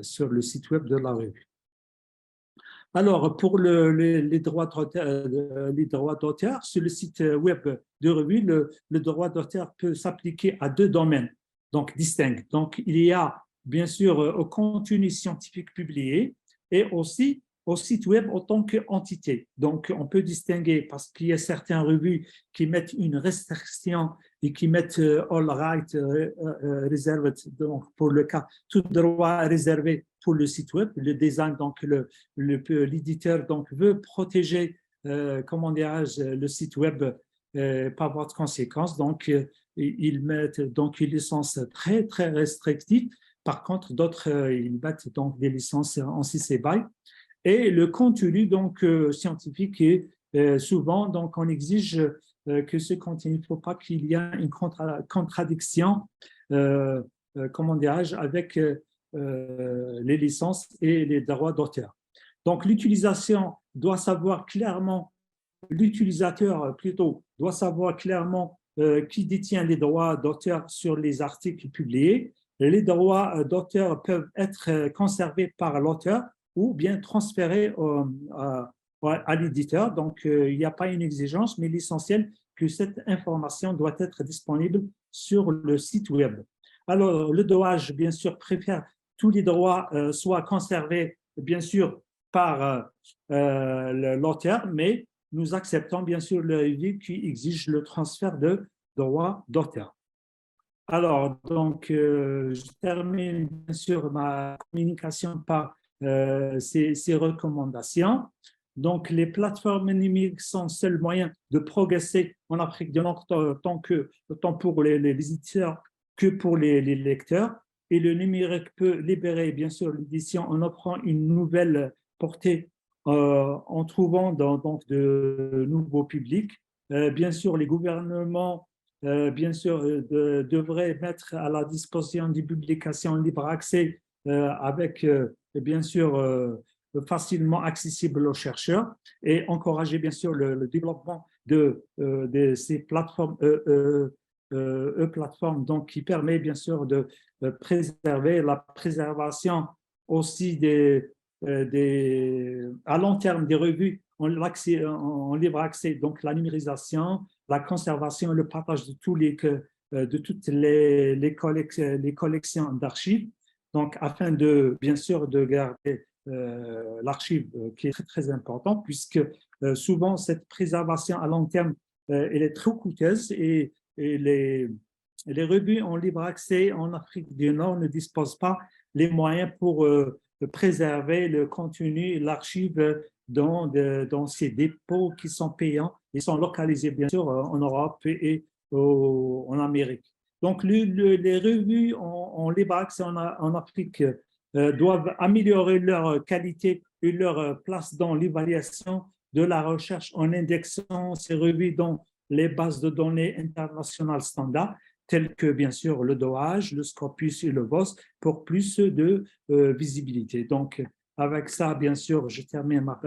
[SPEAKER 2] sur le site web de la revue. Alors, pour les droits d'auteur, sur le site web de revue, le droit d'auteur peut s'appliquer à 2 domaines donc distincts. Donc, il y a bien sûr au contenu scientifique publié et aussi au site web en tant qu'entité. Donc, on peut distinguer parce qu'il y a certaines revues qui mettent une restriction et qui mettent all right reserved, donc pour le cas, tout droit réservé pour le site web, le design, donc l'éditeur donc veut protéger, comment dirais-je, le site web par voie de conséquence. Donc, ils mettent donc une licence très, très restrictive. Par contre, d'autres, ils mettent donc des licences en CC BY. Et le contenu donc scientifique est souvent, donc on exige que ce contenu, il ne faut pas qu'il y ait une contradiction, comment dirais-je, avec les licences et les droits d'auteur. Donc, l'utilisateur plutôt doit savoir clairement qui détient les droits d'auteur sur les articles publiés. Les droits d'auteur peuvent être conservés par l'auteur ou bien transférés à l'éditeur. Donc, il n'y a pas une exigence, mais l'essentiel que cette information doit être disponible sur le site web. Alors, le DOAJ, bien sûr, préfère tous les droits soient conservés, bien sûr, par l'auteur, mais nous acceptons bien sûr le REVI qui exige le transfert de droits d'auteur. Alors, donc, je termine bien sûr ma communication par ces recommandations. Donc, les plateformes numériques sont le seul moyen de progresser en Afrique du Nord tant pour les visiteurs que pour les lecteurs. Et le numérique peut libérer, bien sûr, l'édition en offrant une nouvelle portée en trouvant donc de nouveaux publics. Bien sûr, les gouvernements bien sûr, devraient mettre à la disposition des publications libre accès avec, bien sûr, facilement accessible aux chercheurs et encourager, bien sûr, le développement de ces plateformes plateformes donc, qui permet, bien sûr, de préserver la préservation aussi à long terme des revues en libre accès, donc la numérisation, la conservation et le partage de toutes les collections d'archives, donc afin de, bien sûr, de garder l'archive qui est très, très important, puisque souvent cette préservation à long terme, elle est trop coûteuse et les revues en libre accès en Afrique du Nord ne disposent pas les moyens pour préserver le contenu, l'archive dans ces dépôts qui sont payants. Ils sont localisés, bien sûr, en Europe et en Amérique. Donc, les revues en libre accès en Afrique doivent améliorer leur qualité et leur place dans l'évaluation de la recherche en indexant ces revues dans les bases de données internationales standards, telles que, bien sûr, le DOAJ, le Scopus et le VOS, pour plus de visibilité. Donc, avec ça, bien sûr, je termine ma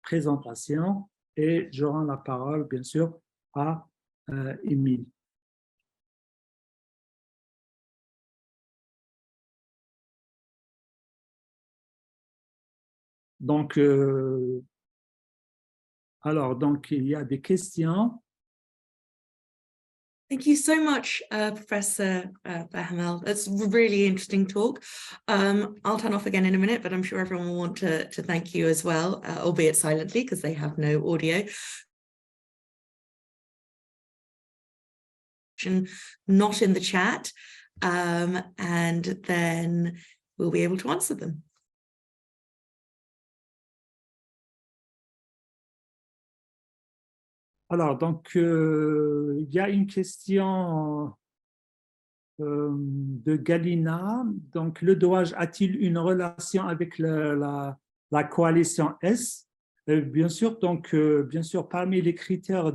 [SPEAKER 2] présentation et je rends la parole, bien sûr, à Émile. Donc, Alors, donc, il y a des questions.
[SPEAKER 1] Thank you so much, Professor Bahamel. That's a really interesting talk. I'll turn off again in a minute, but I'm sure everyone will want to thank you as well, albeit silently because they have no audio. Not in the chat, and then we'll be able to answer them.
[SPEAKER 2] Alors, donc, il y a une question de Galina. Donc, le Doaj a-t-il une relation avec la coalition S? Bien sûr, donc, bien sûr, parmi les critères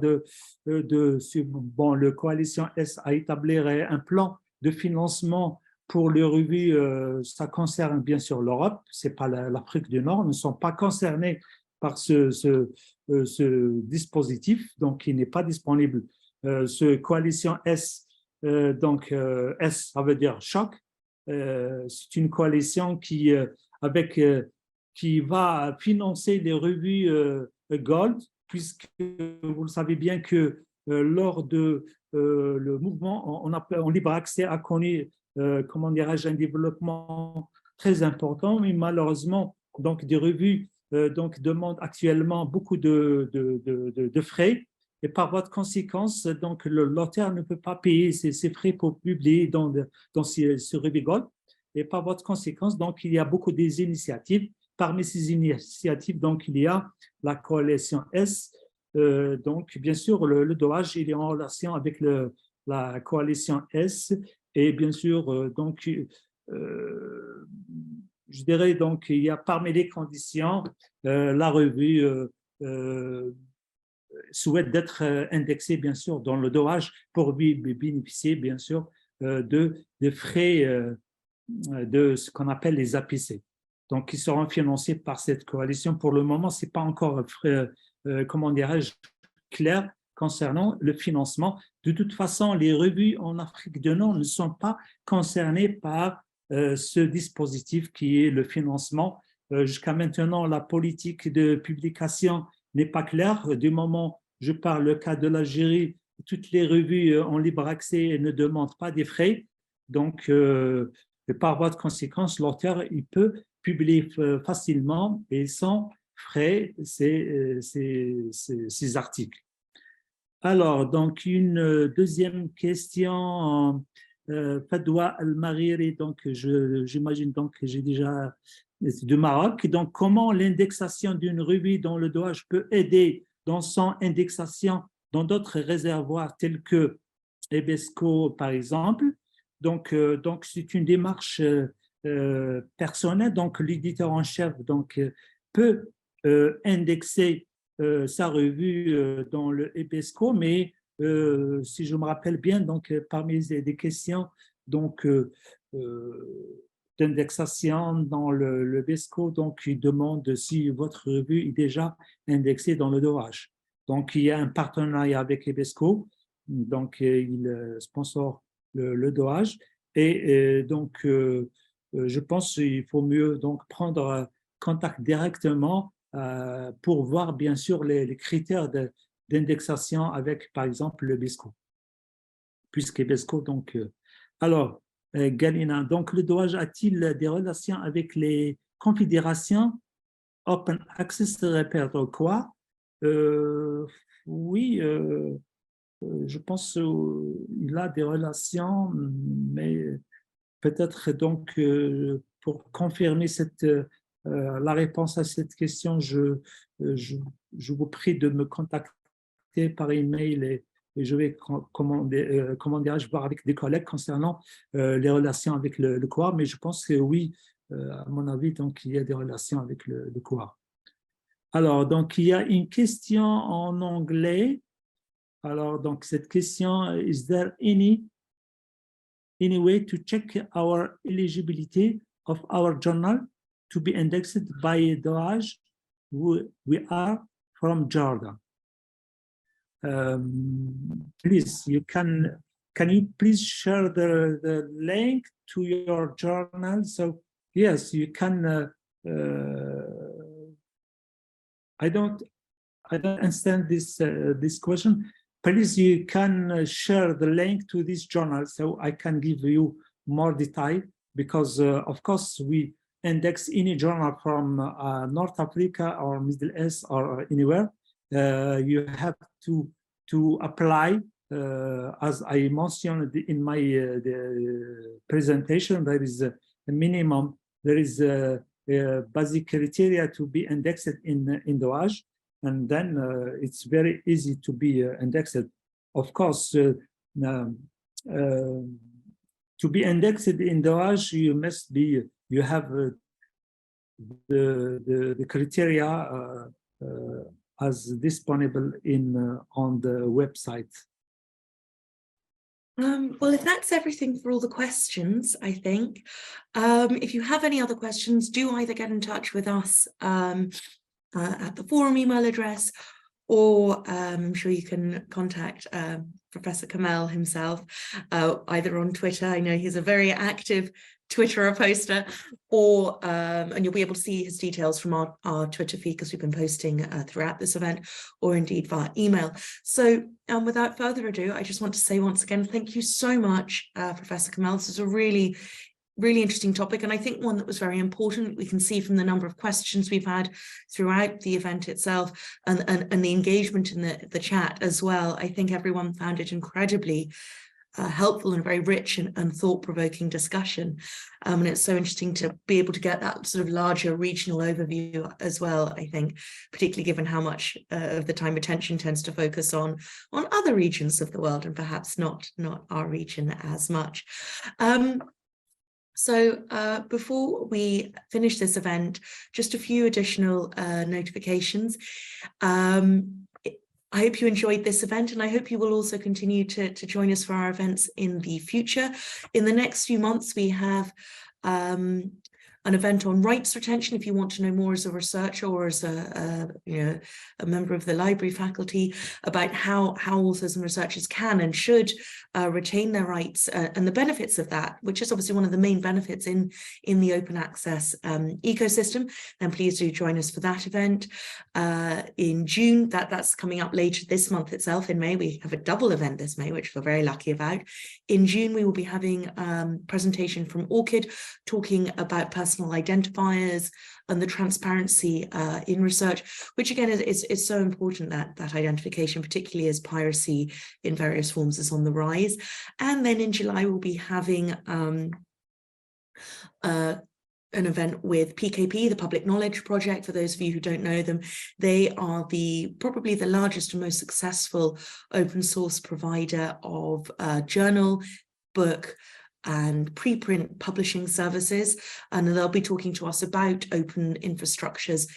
[SPEAKER 2] bon, le coalition S a établi un plan de financement pour les revues. Ça concerne bien sûr l'Europe, c'est pas l'Afrique du Nord, ne sont pas concernés par ce dispositif, donc il n'est pas disponible. Ce coalition S, donc S, ça veut dire choc. C'est une coalition qui va financer les revues Gold, puisque vous le savez bien que lors de le mouvement en libre accès a connu, comment dirais-je, un développement très important, mais malheureusement, donc des revues donc demandent actuellement beaucoup de frais. Et par voie de conséquence, donc l'auteur ne peut pas payer ses frais pour publier dans ce revue Gold. Et par voie de conséquence, donc il y a beaucoup des initiatives. Parmi ces initiatives, donc il y a la coalition S. Donc bien sûr, le Doaj il est en relation avec la coalition S. Et bien sûr, donc je dirais donc il y a parmi les conditions, la revue souhaite d'être indexée bien sûr dans le Doaj pour bénéficier bien sûr de frais de ce qu'on appelle les APC. Donc, qui seront financés par cette coalition. Pour le moment, ce n'est pas encore, comment dirais-je, clair concernant le financement. De toute façon, les revues en Afrique du Nord ne sont pas concernées par ce dispositif qui est le financement. Jusqu'à maintenant, la politique de publication n'est pas claire. Du moment, je parle le cas de l'Algérie, toutes les revues en libre accès ne demandent pas des frais. Donc, par voie de conséquence, l'auteur il peut publier facilement et sans frais ces articles. Alors, donc, une deuxième question, Fadwa Al-Mariri, donc j'imagine donc que j'ai déjà du Maroc. Donc, comment l'indexation d'une revue dans le Doaj peut aider dans son indexation dans d'autres réservoirs tels que Ebesco, par exemple? Donc c'est une démarche personnelle. Donc, l'éditeur en chef peut indexer sa revue dans le Ebesco, mais si je me rappelle bien, donc parmi les questions d'indexation dans le Ebesco, donc il demande si votre revue est déjà indexée dans le Doaj. Donc, il y a un partenariat avec Ebesco, donc il sponsor le Doaj, et donc je pense qu'il faut mieux donc prendre contact directement pour voir bien sûr les critères d'indexation avec par exemple le BESCO, puisque BESCO donc alors Galina, donc le Doaj a-t-il des relations avec les confédérations Open Access Repertoire? Oui, je pense qu'il a des relations, mais peut-être donc pour confirmer la réponse à cette question, je vous prie de me contacter par email et je vais comment dirais-je voir avec des collègues concernant les relations avec le COAR, mais je pense que oui, à mon avis, donc il y a des relations avec le COAR. Alors, donc il y a une question en anglais. Alors, donc cette question, is there any way to check our eligibility of our journal to be indexed by Doaj? We are from Jordan. Please, can you please share the link to your journal? So yes, you can. I don't understand this question. Please, you can share the link to this journal so I can give you more detail, because of course we index any journal from North Africa or Middle East or anywhere. You have to apply, as I mentioned in my the presentation. There is a minimum, there is a basic criteria to be indexed in DOAJ, and then it's very easy to be indexed. Of course, to be indexed in DOAJ, you must be, you have the criteria as disponible in on the website.
[SPEAKER 1] Well, if that's everything for all the questions, I think, if you have any other questions, do either get in touch with us at the forum email address, or I'm sure you can contact Professor Kamel himself, either on Twitter. I know he's a very active Twitterer poster, or and you'll be able to see his details from our Twitter feed, because we've been posting throughout this event, or indeed via email. So without further ado, I just want to say once again, thank you so much, Professor Kamel. This is a really interesting topic, and I think one that was very important. We can see from the number of questions we've had throughout the event itself, and the engagement in the chat as well. I think everyone found it incredibly helpful and very rich and thought-provoking discussion, and it's so interesting to be able to get that sort of larger regional overview as well. I think, particularly given how much of the time attention tends to focus on other regions of the world, and perhaps not our region as much. So before we finish this event, just a few additional notifications. I hope you enjoyed this event, and I hope you will also continue to join us for our events in the future. In the next few months, we have an event on rights retention. If you want to know more as a researcher or as a member of the library faculty about how authors and researchers can and should retain their rights, and the benefits of that, which is obviously one of the main benefits in the open access ecosystem, then please do join us for that event in June. That's coming up later this month itself. In May, we have a double event this May, which we're very lucky about. In June, we will be having a presentation from ORCID talking about personal identifiers and the transparency in research, which again is so important, that identification, particularly as piracy in various forms is on the rise. And then in July, we'll be having an event with PKP, the Public Knowledge Project. For those of you who don't know them, they are probably the largest and most successful open source provider of journal, book, and preprint publishing services, and they'll be talking to us about open infrastructures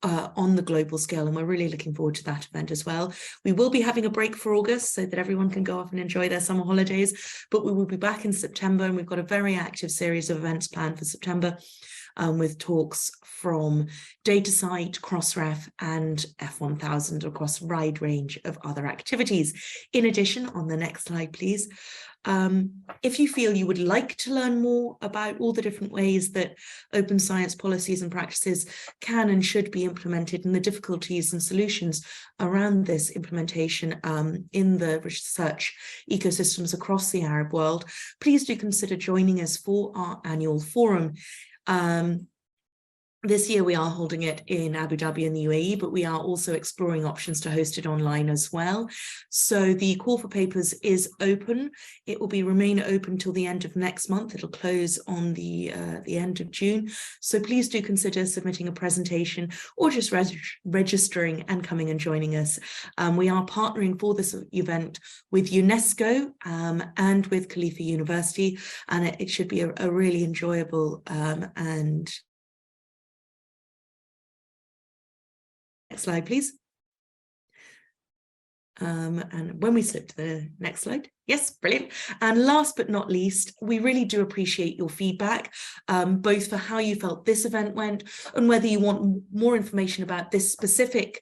[SPEAKER 1] on the global scale, and we're really looking forward to that event as well. We will be having a break for August so that everyone can go off and enjoy their summer holidays, but we will be back in September, and we've got a very active series of events planned for September, with talks from DataCite, Crossref, and F1000 across a wide range of other activities. In addition, on the next slide, please, if you feel you would like to learn more about all the different ways that open science policies and practices can and should be implemented, and the difficulties and solutions around this implementation in the research ecosystems across the Arab world, please do consider joining us for our annual forum. This year we are holding it in Abu Dhabi in the UAE, but we are also exploring options to host it online as well. So the call for papers is open. It will remain open till the end of next month. It'll close on the end of June. So please do consider submitting a presentation or just registering and coming and joining us. We are partnering for this event with UNESCO and with Khalifa University, and it should be a really enjoyable and next slide, please. And when we slip to the next slide, yes, brilliant. And last but not least, we really do appreciate your feedback, both for how you felt this event went and whether you want more information about this specific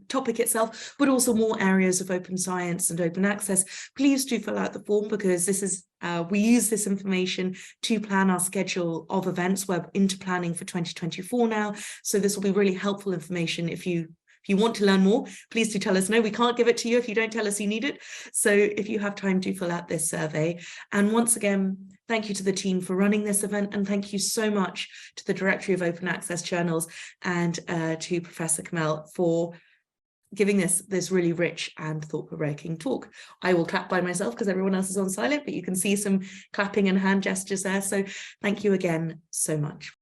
[SPEAKER 1] topic itself, but also more areas of open science and open access. Please do fill out the form, because this is we use this information to plan our schedule of events. We're into planning for 2024 now, so this will be really helpful information if you If you want to learn more, please do tell us no. We can't give it to you if you don't tell us you need it. So if you have time, do fill out this survey. And once again, thank you to the team for running this event, and thank you so much to the Directory of Open Access Journals and to Professor Kamel for giving this really rich and thought-provoking talk. I will clap by myself because everyone else is on silent, but you can see some clapping and hand gestures there. So thank you again so much.